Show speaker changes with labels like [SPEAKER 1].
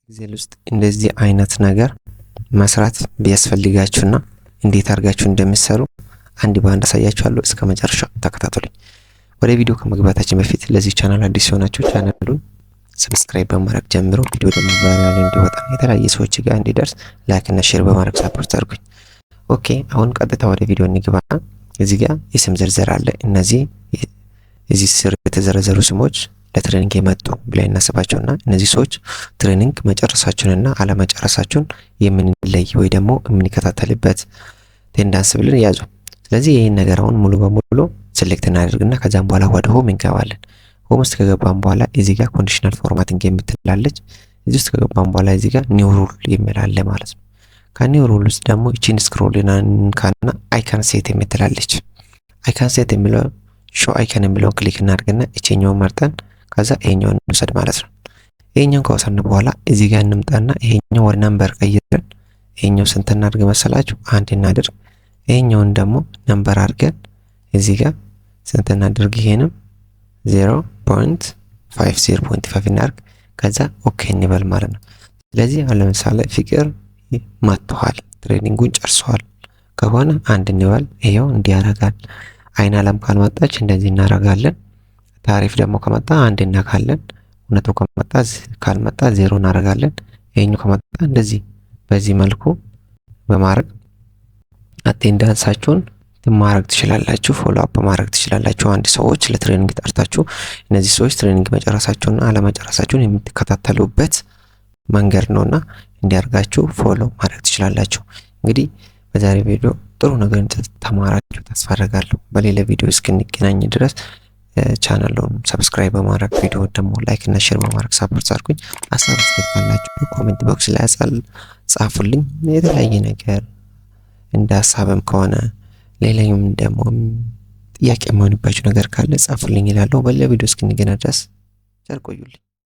[SPEAKER 1] ኤክሴል ውስጥ እንደዚህ አይነት ነገር መስራት ቢያስፈልጋችሁና እንዴት አድርጋችሁ እንደምትሰሩ አንድ ባንድ አሳያችኋለሁ። እስከ መጨረሻው ተከታተሉኝ። ወደ ቪዲዮ ከመግባታችን በፊት ለዚህ ቻናል አዲስ የሆናችሁ ቻናሉን ሰብስክራይብ በማድረግ ጀምሮ ቪዲዮ ደግሞ ቫይራል እንዲወጣ የተለያየ ሰዎች ጋር እንዲደርስ ላይክ እና ሼር በማድረግ ሳፖርት አድርጉኝ። ኦኬ አሁን ቀጥታ ወደ ቪዲዮ እንግባና እዚህ ጋር የስም ዝርዝር አለ። እዚህ ስር የተዘረዘሩ ስሞች ለትሬኒንግ የመጡ ብለን እናስባቸውና እነዚህ ሰዎች ትሬኒንግ መጨረሳቸውንና አለመጨረሳቸውን የምንለይ ወይ ደግሞ የምንከታተልበት ቴንዳንስ ብለን ያዙ። ስለዚህ ይሄን ነገር አሁን ሙሉ በሙሉ ሴሌክት እናደርግና ከዛም በኋላ ወደ ሆም እንገባለን። ሆም ውስጥ ከገባን በኋላ እዚህ ጋር ኮንዲሽናል ፎርማቲንግ የምትላለች እዚህ ውስጥ ከገባን በኋላ እዚህ ጋር ኒው ሩል የሚላለ ማለት ነው። ከኒው ሩል ውስጥ ደግሞ እቺን ስክሮል ካና አይካን ሴት የምትላለች አይካን ሴት የሚለው ሾው አይካን የሚለውን ክሊክ እናድርግና እቺኛውን መርጠን ከዛ ይሄኛውን እንውሰድ ማለት ነው። ይሄኛውን ከወሰድን በኋላ እዚህ ጋር እንምጣና ይሄኛው ወደ ነምበር ቀይረን ይሄኛው ስንት እናድርግ መሰላችሁ? አንድ እናድርግ። ይሄኛውን ደግሞ ነምበር አድርገን እዚህ ጋር ስንት እናድርግ? ይሄንም 0.50.5 እናድርግ። ከዛ ኦኬ እንበል ማለት ነው። ስለዚህ አሁን ለምሳሌ ፍቅር መጥቷል፣ ትሬኒንጉን ጨርሷል ከሆነ አንድ እንበል። ይሄው እንዲያረጋል። አይን አለም ካልመጣች እንደዚህ እናረጋለን። ታሪፍ ደግሞ ከመጣ አንድ እናካለን። እውነቱ ካልመጣ ዜሮ እናረጋለን። ይሄኛው ከመጣ እንደዚህ በዚህ መልኩ በማድረግ አቴንዳንሳችሁን ማድረግ ትችላላችሁ። ፎሎ አፕ ማድረግ ትችላላችሁ። አንድ ሰዎች ለትሬኒንግ ጠርታችሁ እነዚህ ሰዎች ትሬኒንግ መጨረሳቸውና አለመጨረሳቸውን የምትከታተሉበት መንገድ ነውና እንዲያርጋችሁ ፎሎ ማድረግ ትችላላችሁ። እንግዲህ በዛሬ ቪዲዮ ጥሩ ነገር ተማራችሁ ተስፋ አደርጋለሁ። በሌላ ቪዲዮ እስክንገናኝ ድረስ ቻናሉን ሰብስክራይብ በማድረግ ቪዲዮ ደግሞ ላይክ እና ሼር በማድረግ ሳፖርት አድርጉኝ። ሀሳብ ካላችሁ ኮሜንት ቦክስ ላይ ጻፉልኝ። የተለያየ ነገር እንደ ሀሳብም ከሆነ ሌላም ደግሞ ጥያቄ የሆነባችሁ ነገር ካለ ጻፉልኝ እላለሁ። በሌላ ቪዲዮ እስክንገናኝ ድረስ ቸር ቆዩልኝ።